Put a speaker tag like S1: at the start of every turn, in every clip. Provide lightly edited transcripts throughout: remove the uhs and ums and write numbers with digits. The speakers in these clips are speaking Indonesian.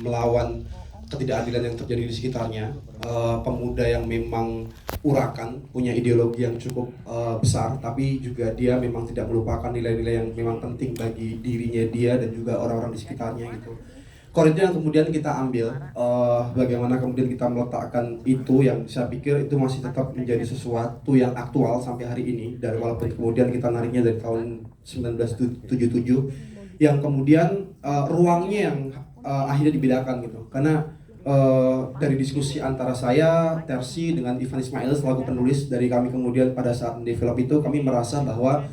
S1: melawan ketidakadilan yang terjadi di sekitarnya, pemuda yang memang urakan, punya ideologi yang cukup besar, tapi juga dia memang tidak melupakan nilai-nilai yang memang penting bagi dirinya dia dan juga orang-orang di sekitarnya gitu. Core itu yang kemudian kita ambil, bagaimana kemudian kita meletakkan itu, yang saya pikir itu masih tetap menjadi sesuatu yang aktual sampai hari ini, dari walaupun kemudian kita nariknya dari tahun 1977, yang kemudian ruangnya yang akhirnya dibedakan gitu, karena dari diskusi antara saya, Tersi dengan Ivan Ismail selaku penulis dari kami, kemudian pada saat mendevelop itu kami merasa bahwa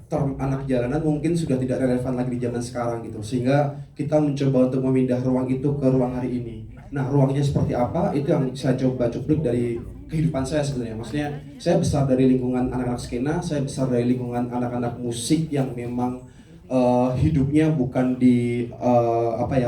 S1: term anak jalanan mungkin sudah tidak relevan lagi di zaman sekarang gitu, sehingga kita mencoba untuk memindah ruang itu ke ruang hari ini. Nah, ruangnya seperti apa itu yang saya coba cuplik dari kehidupan saya sebenarnya. Maksudnya saya besar dari lingkungan anak-anak skena, saya besar dari lingkungan anak-anak musik yang memang hidupnya bukan di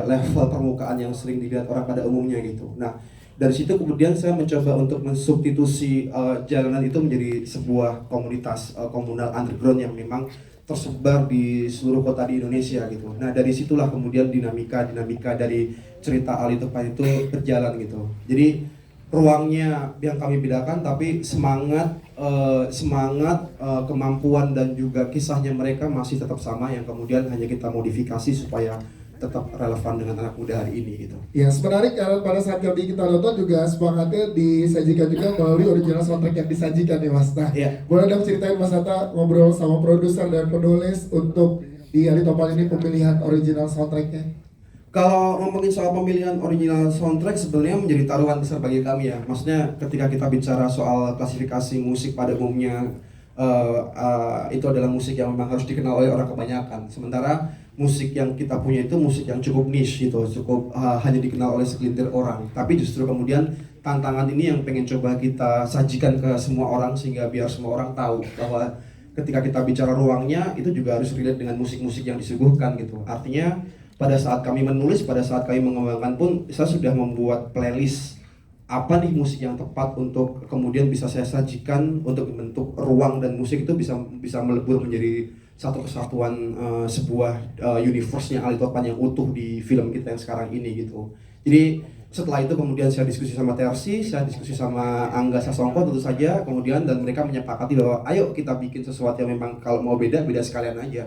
S1: level permukaan yang sering dilihat orang pada umumnya gitu. Nah, dari situ kemudian saya mencoba untuk mensubstitusi jalanan itu menjadi sebuah komunitas komunal underground yang memang tersebar di seluruh kota di Indonesia gitu. Nah, dari situlah kemudian dinamika dari cerita Ali Topan itu berjalan gitu. Jadi ruangnya yang kami bedakan, tapi semangat kemampuan dan juga kisahnya mereka masih tetap sama, yang kemudian hanya kita modifikasi supaya tetap relevan dengan anak muda hari ini gitu.
S2: Ya, sebenarnya karena pada saat kami kita nonton juga semangatnya disajikan juga melalui original soundtrack yang disajikan ya Mas. Nah, boleh dong ceritain Mas Hatta ngobrol sama produser dan penulis untuk di Ali Topan ini pemilihan original soundtracknya?
S1: Kalau ngomongin soal pemilihan original soundtrack sebenarnya menjadi taruhan besar bagi kami ya. Maksudnya ketika kita bicara soal klasifikasi musik pada umumnya, itu adalah musik yang memang harus dikenal oleh orang kebanyakan. Sementara musik yang kita punya itu musik yang cukup niche gitu, cukup hanya dikenal oleh segelintir orang. Tapi justru kemudian tantangan ini yang pengen coba kita sajikan ke semua orang, sehingga biar semua orang tahu bahwa ketika kita bicara ruangnya itu juga harus relate dengan musik-musik yang disuguhkan gitu. Artinya pada saat kami menulis, pada saat kami mengembangkan pun, saya sudah membuat playlist apa nih musik yang tepat untuk kemudian bisa saya sajikan untuk membentuk ruang, dan musik itu bisa melebur menjadi satu kesatuan, sebuah universe-nya Ali Topan yang utuh di film kita yang sekarang ini gitu. Jadi setelah itu kemudian saya diskusi sama Tersi, saya diskusi sama Angga Sasongko tentu saja, kemudian dan mereka menyepakati bahwa ayo kita bikin sesuatu yang memang kalau mau beda sekalian aja.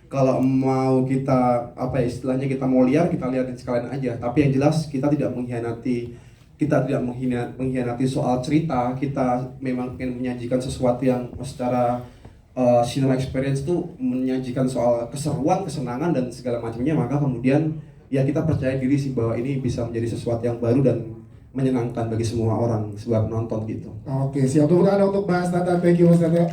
S1: Kalau mau kita istilahnya kita mau liar, kita liatin sekalian aja. Tapi yang jelas kita tidak mengkhianati soal cerita. Kita memang ingin menyajikan sesuatu yang secara cinema experience itu menyajikan soal keseruan, kesenangan dan segala macamnya. Maka kemudian ya kita percaya diri sih bahwa ini bisa menjadi sesuatu yang baru dan menyenangkan bagi semua orang, sebuah penonton gitu.
S2: Oke, siap. Tepuk tangan untuk Mas Tata. Thank you Mas Tata.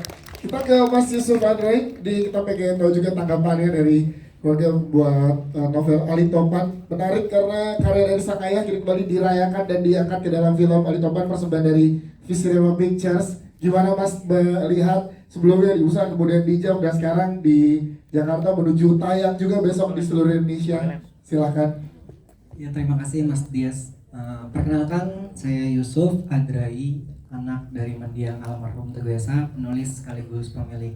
S2: Kita ke Mas Yusuf Andrei, kita pengen tahu juga tanggapannya dari keluarga buat novel Ali Topan. Menarik karena karya dari sang ayah kembali dirayakan dan diangkat ke dalam film Ali Topan, persembahan dari Viscerama Pictures. Gimana Mas melihat sebelumnya di USA, kemudian di Jam, dan sekarang di Jakarta menuju tayang juga besok di seluruh Indonesia? Silakan.
S3: Ya, terima kasih Mas Dias. Perkenalkan, saya Yusuf Andrei, anak dari mendiang almarhum Teguh Esa, penulis sekaligus pemilik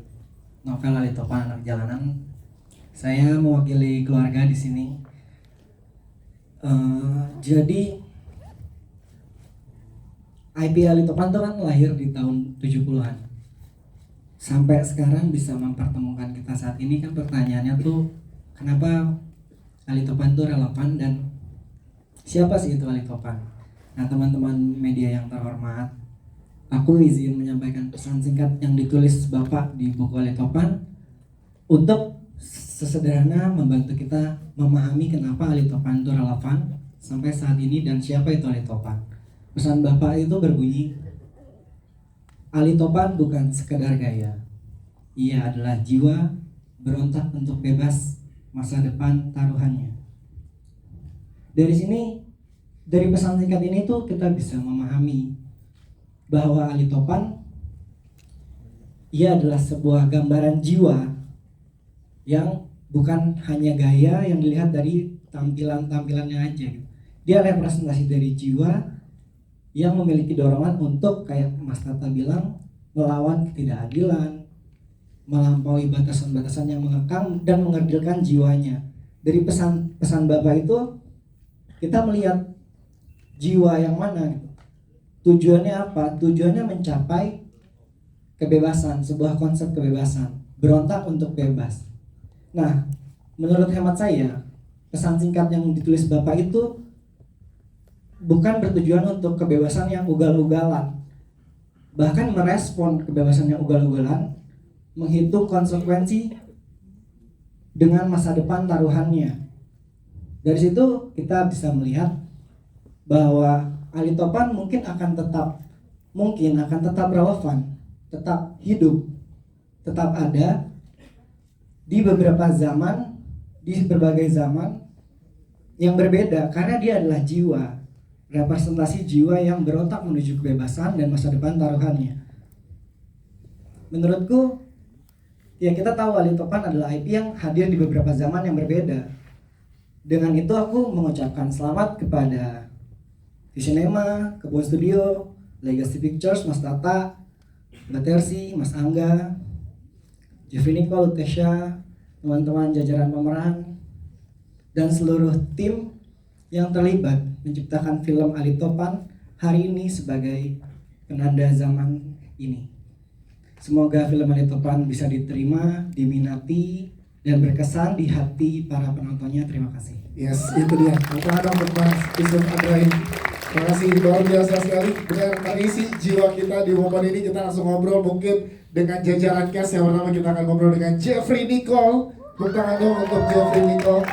S3: novel Ali Topan Anak Jalanan. Saya mewakili keluarga di sini. Jadi IP Ali Topan itu kan lahir di tahun 70-an. Sampai sekarang bisa mempertemukan kita saat ini, kan pertanyaannya tuh kenapa Ali Topan itu relevan dan siapa sih itu Ali Topan? Nah, teman-teman media yang terhormat, aku izin menyampaikan pesan singkat yang ditulis Bapak di buku Ali Topan untuk sesederhana membantu kita memahami kenapa Ali Topan itu relevan sampai saat ini dan siapa itu Ali Topan. Pesan Bapak itu berbunyi, Ali Topan bukan sekedar gaya. Ia adalah jiwa berontak untuk bebas, masa depan taruhannya. Dari sini, dari pesan singkat ini tuh kita bisa memahami bahwa Ali Topan ia adalah sebuah gambaran jiwa yang bukan hanya gaya yang dilihat dari tampilannya aja. Dia representasi dari jiwa yang memiliki dorongan untuk, kayak Mas Tata bilang, melawan ketidakadilan, melampaui batasan-batasan yang mengekang dan mengerdilkan jiwanya. Dari pesan pesan Bapak itu kita melihat jiwa yang mana gitu. Tujuannya apa? Tujuannya mencapai kebebasan, sebuah konsep kebebasan, berontak untuk bebas. Nah, menurut hemat saya, pesan singkat yang ditulis Bapak itu bukan bertujuan untuk kebebasan yang ugal-ugalan, bahkan merespon kebebasan yang ugal-ugalan, menghitung konsekuensi dengan masa depan taruhannya. Dari situ kita bisa melihat bahwa Ali Topan mungkin akan tetap relevan, tetap hidup, tetap ada di beberapa zaman, di berbagai zaman yang berbeda, karena dia adalah jiwa, representasi jiwa yang berontak menuju kebebasan dan masa depan taruhannya. Menurutku, ya kita tahu Ali Topan adalah IP yang hadir di beberapa zaman yang berbeda. Dengan itu aku mengucapkan selamat kepada Visionema, Kebun Studio, Legacy Pictures, Mas Tata, Mbak Tersi, Mas Angga, Jeffrey Nicole, Lutesia, teman-teman jajaran pemeran, dan seluruh tim yang terlibat menciptakan film Ali Topan hari ini sebagai penanda zaman ini. Semoga film Ali Topan bisa diterima, diminati, dan berkesan di hati para penontonnya. Terima kasih.
S2: Yes, itu dia. Kita ada untuk Mas Yusuf Andrai. Terima kasih, luar biasa sekali. Dengan tadi sih jiwa kita di momen ini, kita langsung ngobrol mungkin dengan jajaran cast. Yang pertama kita akan ngobrol dengan Jeffrey Nicole. Tepuk tangan dong untuk Jeffrey Nicole.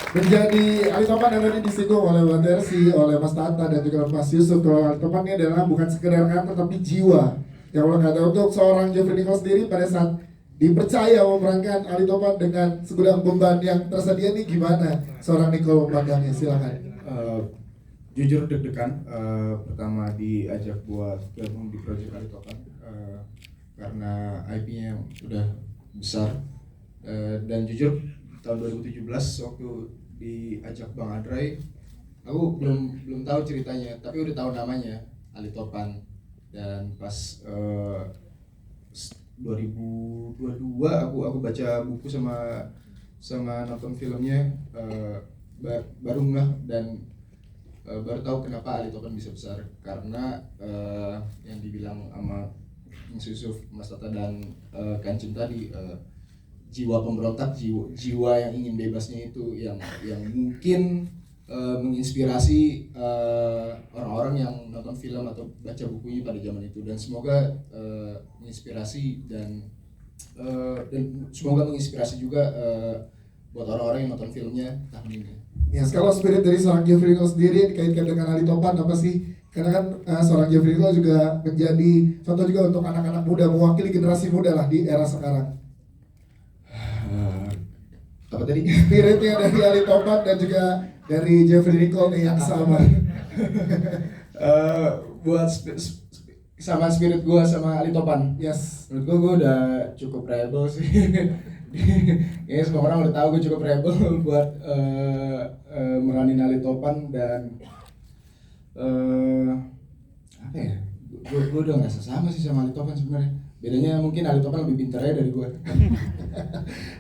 S2: Menjadi Ali Topan yang tadi disinggung oleh Mbak Tersi, oleh Mas Tata, dan juga Mas Yusuf. Kalau Ali Topan ini adalah bukan sekedar karakter, tapi jiwa. Yang ulang kata untuk seorang Jeffrey Nicole sendiri pada saat dipercaya memerankan Ali Topan dengan segudang beban yang tersedia nih, gimana seorang Nicole memandangnya? Silakan.
S4: Jujur deg-degan pertama diajak buat gabung di proyek Ali Topan karena IP-nya yang udah besar, dan jujur tahun 2017 waktu diajak Bang Andrai, aku belum tahu ceritanya, tapi udah tahu namanya Ali Topan. Dan pas 2022 aku baca buku sama nonton filmnya, baru ngeh dan baru tahu kenapa Ali Topan bisa besar, karena yang dibilang sama Mas Yusuf, Mas Tata, dan Kancim tadi, jiwa pemberontak, jiwa yang ingin bebasnya itu yang mungkin menginspirasi orang-orang yang nonton film atau baca bukunya pada zaman itu, dan semoga menginspirasi dan semoga menginspirasi juga buat orang-orang yang nonton filmnya tahun ini.
S2: Ya, kalau spirit dari seorang Jeffrey Nicole sendiri dikaitkan dengan Ali Topan apa sih? Karena kan seorang Jeffrey Nicole juga menjadi contoh juga untuk anak-anak muda, mewakili generasi muda lah di era sekarang.
S4: Apa tadi?
S2: Spiritnya dari Ali Topan dan juga dari Jeffrey Nicole nih yang sama.
S4: Buat sama spirit gue sama Ali Topan.
S2: Yes.
S4: Menurut gue udah cukup rebel sih. Ya, semua orang udah tahu gue cukup rebel buat meranin Ali Topan, dan apa ya? Gue udah nggak sesama sih sama Ali Topan sebenarnya. Bedanya mungkin Ali Topan lebih pintarnya dari gue.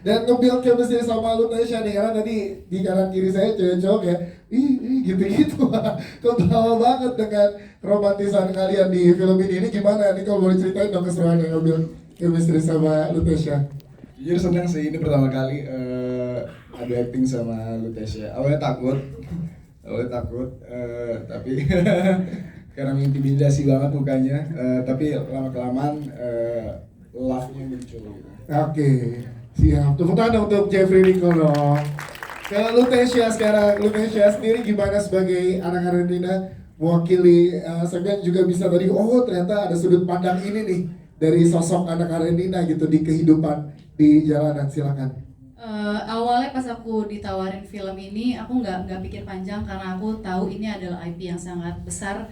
S2: Dan nge-build chemistry sama Lutesia nih, karena tadi di kanan kiri saya cowok-cowok ya, gitu-gitu. Kebawa banget dengan romantisan kalian di film ini. Ini gimana nih, kalau boleh ceritain dong keseruan yang nge-build chemistry sama Lutesia?
S4: Jujur senang sih, ini pertama kali ada acting sama Lutesia. Awalnya takut, tapi karena mengintimidasi banget mukanya, tapi lama-kelamaan love-nya muncul gitu.
S2: Oke, siap. Tepuk tangan untuk Jeffrey Nicole dong. Kalau Lutesia sekarang, Lutesia sendiri gimana sebagai anak Argentina mewakili segmen juga bisa tadi, oh ternyata ada sudut pandang ini nih dari sosok anak Argentina gitu di kehidupan di jalanan. Silakan.
S5: Awalnya pas aku ditawarin film ini, aku nggak pikir panjang karena aku tahu ini adalah IP yang sangat besar,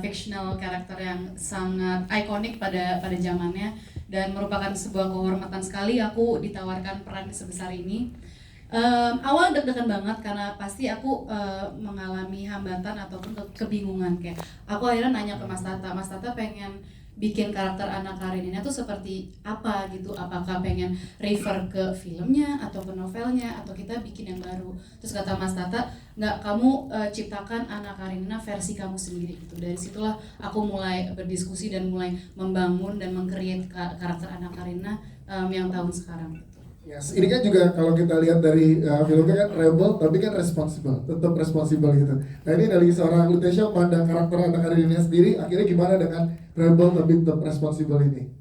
S5: fictional karakter yang sangat ikonik pada zamannya, dan merupakan sebuah kehormatan sekali aku ditawarkan peran sebesar ini. Awal deg-degan banget karena pasti aku mengalami hambatan ataupun kebingungan, kayak aku akhirnya nanya ke Mas Tata pengen bikin karakter Anna Karenina tuh seperti apa gitu, apakah pengen refer ke filmnya atau ke novelnya atau kita bikin yang baru. Terus kata Mas Tata, nggak, kamu ciptakan Anna Karenina versi kamu sendiri gitu. Dari situlah aku mulai berdiskusi dan mulai membangun dan meng-create karakter Anna Karenina yang tahun sekarang gitu.
S2: Yes, ini kan juga kalau kita lihat dari filmnya kan rebel tapi kan responsible, tetap responsible gitu. Nah ini dari seorang Lutetia pandang karakter Anna Karenina sendiri, akhirnya gimana dengan rebel tapi tetap responsible ini?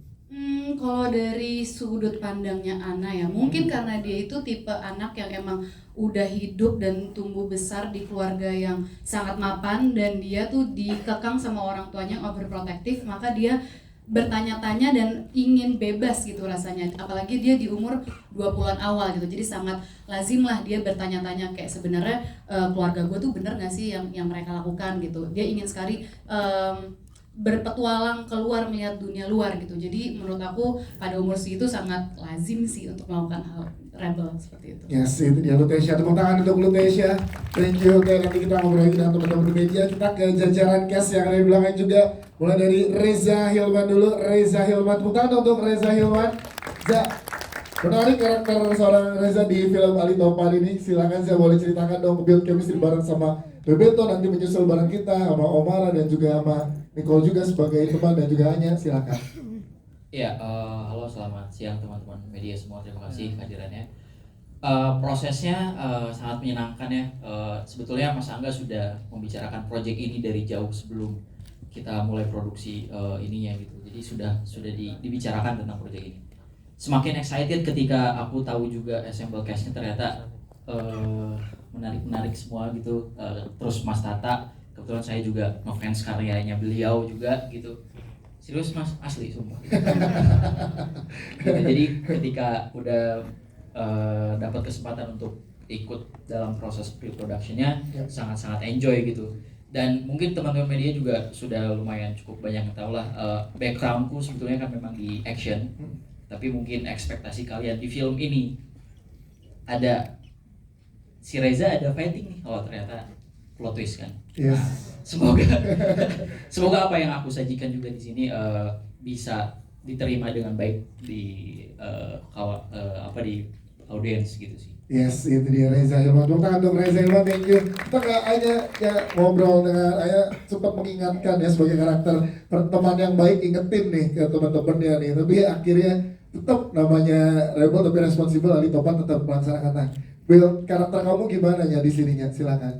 S5: Kalau dari sudut pandangnya Anna ya, mungkin karena dia itu tipe anak yang emang udah hidup dan tumbuh besar di keluarga yang sangat mapan dan dia tuh dikekang sama orang tuanya yang overprotective, maka dia bertanya-tanya dan ingin bebas gitu rasanya, apalagi dia di umur 20-an awal gitu, jadi sangat lazim lah dia bertanya-tanya kayak sebenarnya keluarga gue tuh bener gak sih yang mereka lakukan gitu. Dia ingin sekali berpetualang keluar melihat dunia luar gitu. Jadi menurut aku pada umur segitu sangat lazim sih untuk melakukan hal rebel seperti itu.
S2: Yes, itu dia Lutetia. Tepuk tangan untuk Lutetia. Thank you. Oke, nanti kita ngobrol lagi dengan teman-teman media. Kita ke jajaran cast yang ada di belakang juga. Mulai dari Reza Hilman dulu. Reza Hilman, tepuk tangan untuk Reza Hilman. Menarik karakter seorang Reza di film Ali Topan ini. Silakan Za, boleh ceritakan dong build chemistry bareng sama Bebeto, nanti menyusul bareng kita sama Omara dan juga sama Nicole juga sebagai teman dan juga Anya. Silakan.
S6: Ya, halo, selamat siang teman-teman media semua, terima kasih kehadirannya. Prosesnya sangat menyenangkan ya. Sebetulnya Mas Angga sudah membicarakan proyek ini dari jauh sebelum kita mulai produksi ininya gitu. Jadi sudah dibicarakan tentang proyek ini. Semakin excited ketika aku tahu juga assemble cast-nya ternyata menarik semua gitu. Terus Mas Tata, kebetulan saya juga ngefans karyanya beliau juga gitu. Serius Mas, asli sumpah. Gitu, jadi ketika udah dapat kesempatan untuk ikut dalam proses pre-productionnya, sangat-sangat enjoy gitu. Dan mungkin teman-teman media juga sudah lumayan cukup banyak yang tahu lah, backgroundku sebetulnya kan memang di action. Tapi mungkin ekspektasi kalian di film ini ada si Reza ada fighting nih, oh ternyata plot twist kan.
S2: Yes.
S6: Nah, semoga apa yang aku sajikan juga di sini bisa diterima dengan baik di di audiens gitu sih.
S2: Yes, itu dia Reza Hilman. Tepuk tangan untuk Reza Hilman, thank you. Kita ke Aya ya, ngobrol dengan Aya, sempat mengingatkan ya sebagai karakter teman yang baik, ingetin nih ke teman-temannya nih. Tapi akhirnya tetap namanya rebel tapi responsibel, Ali Topan tetap melaksanakan. Nah, build karakter kamu gimana ya di sininya? Silakan.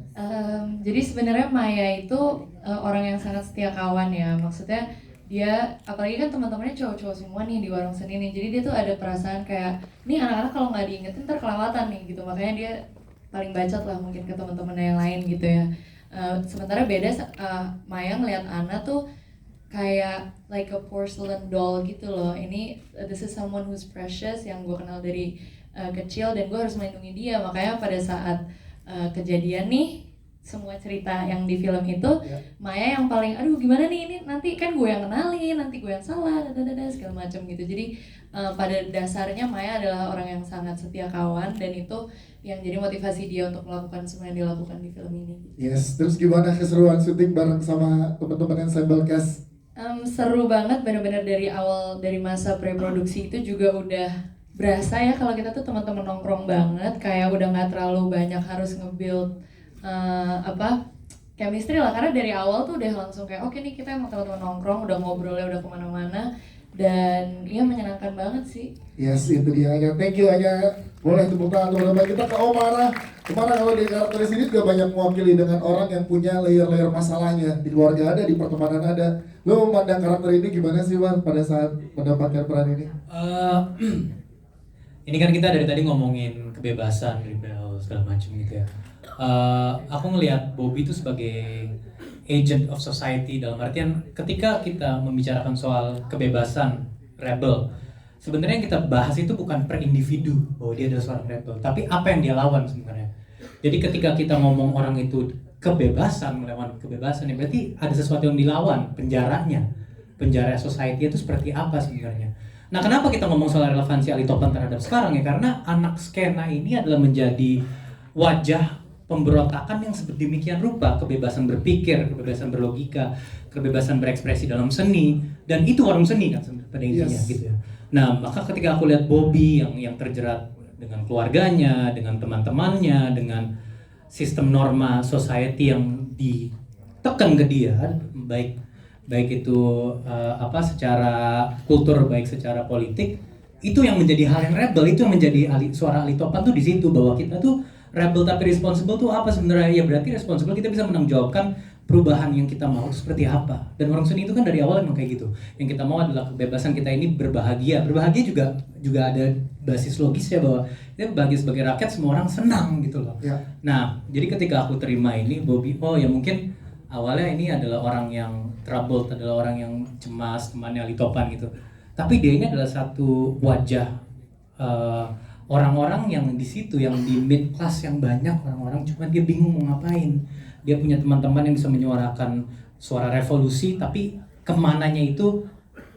S7: Jadi sebenarnya Maya itu orang yang sangat setia kawan ya. Maksudnya dia, apalagi kan teman-temannya cowok-cowok semua nih di warung seni nih. Jadi dia tuh ada perasaan kayak, nih anak-anak kalau nggak diingetin ntar kelewatan nih gitu. Makanya dia paling bacot lah mungkin ke teman-temannya yang lain gitu ya. Sementara beda Maya ngeliat Anna tuh kayak like a porcelain doll gitu loh. Ini this is someone who's precious yang gue kenal dari kecil dan gue harus melindungi dia. Makanya pada saat kejadian nih, semua cerita yang di film itu Maya yang paling aduh gimana nih, ini nanti kan gue yang kenalin, nanti gue yang salah, segala macam gitu. Jadi pada dasarnya Maya adalah orang yang sangat setia kawan dan itu yang jadi motivasi dia untuk melakukan semua yang dilakukan di film ini.
S2: Yes, terus gimana keseruan syuting bareng sama teman-teman yang ensemble cast?
S7: Seru banget, benar-benar dari awal, dari masa pre-produksi itu juga udah berasa ya kalau kita tuh teman-teman nongkrong banget, kayak udah nggak terlalu banyak harus nge-build chemistry lah, karena dari awal tuh udah langsung kayak oke nih kita emang teman-teman nongkrong, udah ngobrolnya udah kemana-mana dan iya menyenangkan banget sih.
S2: Yes, itu dia Anya. Thank you Anya. Boleh tepuk tangan teman-teman. Kita ke Omara. Omara kalau di karakter sini juga banyak mewakili dengan orang yang punya layer-layer masalahnya. Di keluarga ada, di pertemanan ada. Lo memandang karakter ini gimana sih Wan pada saat mendapatkan peran ini?
S8: Ini kan kita dari tadi ngomongin kebebasan, rebel, segala macam gitu ya. Aku ngelihat Bobby itu sebagai agent of society, dalam artian ketika kita membicarakan soal kebebasan rebel, sebenarnya yang kita bahas itu bukan per individu bahwa dia adalah seorang rebel, tapi apa yang dia lawan sebenarnya. Jadi ketika kita ngomong orang itu kebebasan, melawan kebebasan, ya berarti ada sesuatu yang dilawan, penjaranya, penjara society itu seperti apa sebenarnya. Nah, kenapa kita ngomong soal relevansi Ali Topan terhadap sekarang ya? Karena anak skena ini adalah menjadi wajah pemberontakan yang sedemikian rupa, kebebasan berpikir, kebebasan berlogika, kebebasan berekspresi dalam seni, dan itu warung seni kan pada intinya
S2: Yes.
S8: gitu ya. Nah, maka ketika aku lihat Bobby yang terjerat dengan keluarganya, dengan teman-temannya, dengan sistem norma society yang ditekan ke dia, baik itu secara kultur, baik secara politik, itu yang menjadi hal yang rebel, itu yang menjadi suara Ali Topan tuh di situ, bahwa kita tuh rebel tapi responsible tuh apa sebenarnya? Ya berarti responsible kita bisa menanggung perubahan yang kita mau itu seperti apa. Dan warung seni itu kan dari awal emang kayak gitu. Yang kita mau adalah kebebasan kita ini berbahagia. Berbahagia juga ada basis logis ya, bahwa kita bahagia sebagai rakyat, semua orang senang gitu loh.
S2: Ya.
S8: Nah, jadi ketika aku terima ini Bobby, oh ya mungkin awalnya ini adalah orang yang troubled, adalah orang yang cemas, temannya Ali Topan gitu. Tapi dia ini adalah satu wajah orang-orang yang di situ, yang di mid class yang banyak orang-orang, cuma dia bingung mau ngapain. Dia punya teman-teman yang bisa menyuarakan suara revolusi, tapi kemananya itu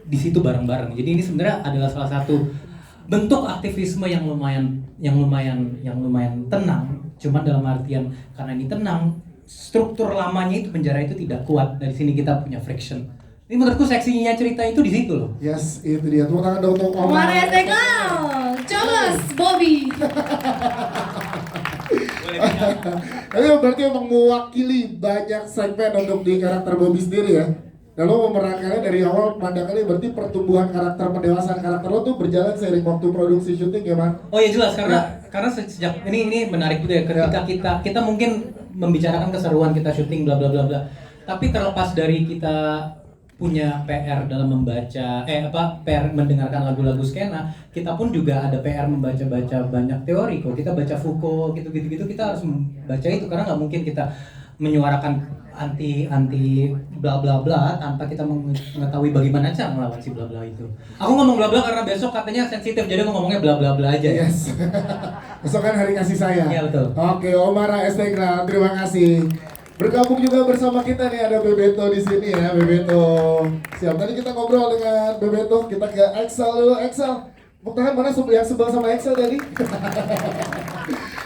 S8: di situ bareng-bareng. Jadi ini sebenarnya adalah salah satu bentuk aktivisme yang lumayan tenang. Cuma dalam artian karena ini tenang, struktur lamanya itu penjara itu tidak kuat. Dari sini kita punya friction. Ini menurutku seksinya cerita itu di situ loh.
S2: Yes, itu dia. Tepuk tangan dong untuk Omar.
S5: Omar Esteklal, Charles, Bobby.
S2: Tapi berarti emang mewakili banyak segmen untuk di karakter Bobby sendiri ya. Dan lo memerankannya dari awal, pandangannya berarti pertumbuhan karakter, pendewasaan karakter lo tuh berjalan seiring waktu produksi syuting ya, Man?
S8: Oh ya jelas, karena sejak ini menarik juga ya, ketika kita mungkin membicarakan keseruan kita syuting bla bla bla bla. Tapi terlepas dari kita punya PR dalam membaca PR mendengarkan lagu-lagu skena, kita pun juga ada PR membaca-baca banyak teori. Kalau kita baca Foucault gitu-gitu kita harus membaca itu, karena nggak mungkin kita menyuarakan anti bla bla bla tanpa kita mengetahui bagaimana cara melawan si bla bla itu. Aku ngomong bla bla karena besok katanya sensitif, jadi aku ngomongnya bla bla bla aja ya.
S2: Yes. Besok kan hari kasih sayang.
S8: Iya betul.
S2: Oke, Omar Esteklal, terima kasih. Bergabung juga bersama kita nih, ada Bebeto di sini ya, Bebeto. Siap, tadi kita ngobrol dengan Bebeto, kita ke Excel dulu. Excel, tepuk tangan mana yang sebelah sama Excel tadi?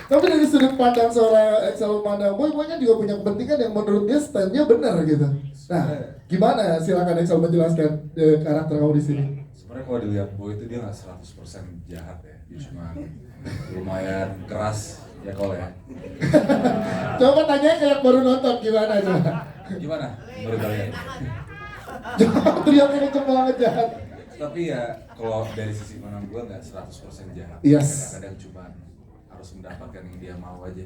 S2: Tapi dari sudut pandang seorang Excel memandang, Boy kan juga punya kepentingan yang menurut dia stand-nya benar gitu. Nah, gimana? Silakan Excel menjelaskan karakter kamu di sini.
S9: Sebenarnya kalau dilihat Boy itu dia nggak 100% jahat ya, dia cuma lumayan keras ya kalau ya.
S2: Coba tanya ke yang baru nonton gimana coba.
S9: Gimana menurut kalian?
S2: Jangan teriaknya kenceng banget jahat.
S9: Tapi ya kalau dari sisi pandang gue nggak 100% jahat.
S2: Yes.
S9: Kadang-kadang cuma harus mendapatkan yang dia mau aja.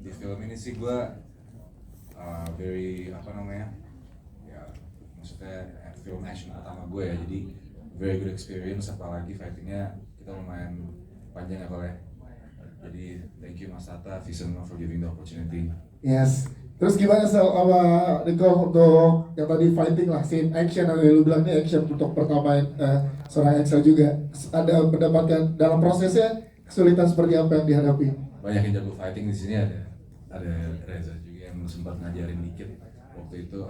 S9: Di film ini sih gue very ya maksudnya film action pertama gue ya, jadi very good experience, apalagi fightingnya kita lumayan panjang ya kalau ya. Jadi thank you Mas Tata, Vision for giving the opportunity.
S2: Yes. Terus gimana Niko untuk yang tadi fighting lah, scene action, ada lu bilang ini action untuk pertama seorang Excel juga. Ada mendapatkan dalam prosesnya kesulitan seperti apa yang dihadapi?
S9: Banyak yang jago fighting di sini, ada Reza juga yang sempat ngajarin dikit waktu itu.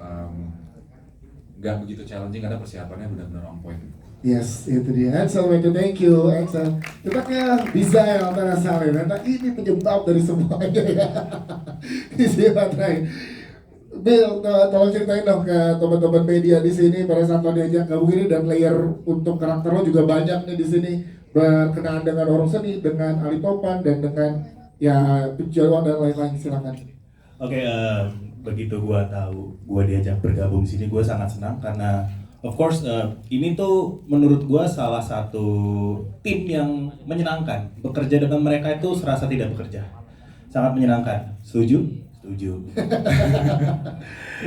S9: Nggak begitu challenging karena persiapannya benar-benar on point.
S2: Yes, itu dia. Excel, thank you, Excel. Kita ke Bizael Antara Saleh. Nah, ini penyebab dari semuanya ya. Di sini Patrai. Bill, tolong ceritain dong ke teman-teman media di sini pada saat lo diajak gabung ini, dan layer untuk karakter lo juga banyak nih di sini, berkenaan dengan orang seni, dengan Ali Topan, dan dengan ya penjualan dan lain-lain. Silakan.
S10: Oke, begitu gua tahu gua diajak bergabung di sini, gua sangat senang karena of course, ini tuh menurut gua salah satu tim yang menyenangkan. Bekerja dengan mereka itu serasa tidak bekerja. Sangat menyenangkan. Setuju? Setuju.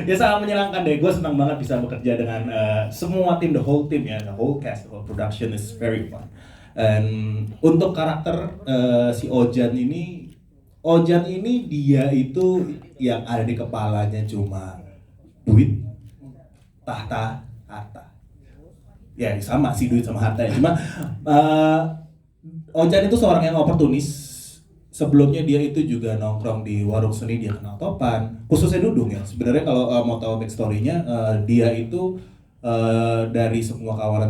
S10: Ya sangat menyenangkan deh. Gua senang banget bisa bekerja dengan semua tim, the whole team ya, the whole cast, the whole production is very fun. Dan untuk karakter si Ojan ini dia itu yang ada di kepalanya cuma duit, tahta, harta. Ya sama sih, duit sama harta ya. Cuma Ojan itu seorang yang oportunis. Sebelumnya dia itu juga nongkrong di warung seni, dia kenal Topan, khususnya Dudung ya. Sebenarnya kalau mau tahu backstory-nya, dia itu dari semua kawanan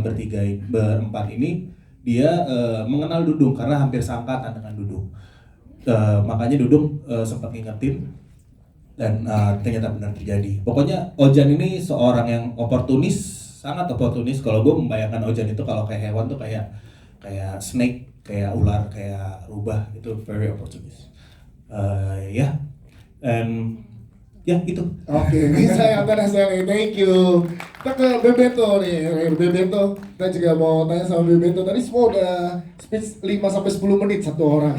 S10: berempat ini, dia mengenal Dudung karena hampir seangkatan dengan Dudung. Makanya Dudung sempat ngingetin dan ternyata benar terjadi. Pokoknya Ojan ini seorang yang oportunis, sangat oportunis. Kalau gue membayangkan Ojan itu kalau kayak hewan tuh kayak snake, kayak ular, kayak rubah, itu very opportunis. Ya, ya itu.
S2: Oke, bisa yang sekali, thank you. Kita ke Bebeto nih, Bebeto. Kita juga mau tanya sama Bebeto. Tadi semua udah speech 5-10 menit satu orang.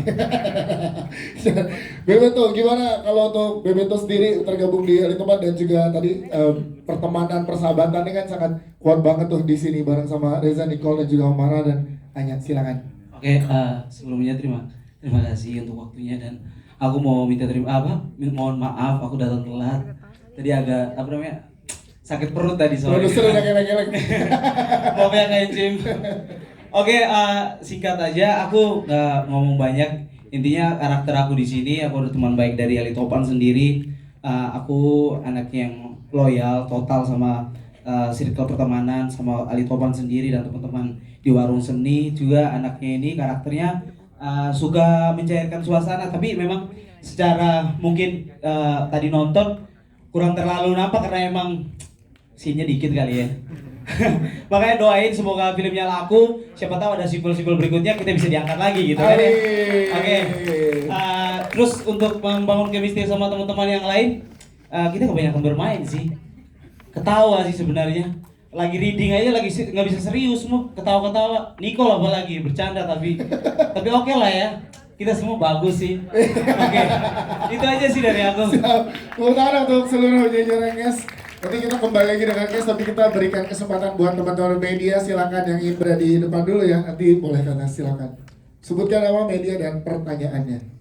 S2: Bebeto, gimana kalau untuk Bebeto sendiri tergabung di Alitopan dan juga tadi pertemanan, persahabatan ini kan sangat kuat banget tuh di sini bareng sama Reza, Nicole dan juga Omara dan Anya, silakan.
S11: Oke, sebelumnya terima kasih untuk waktunya dan aku mau mohon maaf aku datang telat. Tadi agak sakit perut tadi soalnya.
S2: Produser udah geleng-geleng.
S11: Maaf ya Kak Jim. Oke, singkat aja, aku nggak ngomong banyak. Intinya karakter aku di sini, aku ada teman baik dari Alitopan sendiri. Aku anak yang loyal total sama circle pertemanan sama Alitopan sendiri dan teman-teman di warung seni. Juga anaknya ini karakternya suka mencairkan suasana, tapi memang secara mungkin tadi nonton kurang terlalu nampak karena emang scene-nya dikit kali ya. Makanya doain semoga filmnya laku, siapa tahu ada sequel berikutnya kita bisa diangkat lagi gitu kan ya. Oke. Terus untuk membangun chemistry sama teman-teman yang lain, kita kebanyakan bermain sih. Ketawa sih sebenarnya. Lagi reading aja lagi nggak bisa serius, semua ketawa-ketawa. Nicole apalagi bercanda tapi oke lah ya. Kita semua bagus sih. Oke. Itu aja sih dari aku.
S2: Tepuk tangan untuk seluruh jajaran Kes. Nanti kita kembali lagi dengan Kes, tapi kita berikan kesempatan buat teman-teman media, silakan yang ingin berada di depan dulu ya. Nanti boleh kata silakan. Sebutkan nama, media dan pertanyaannya.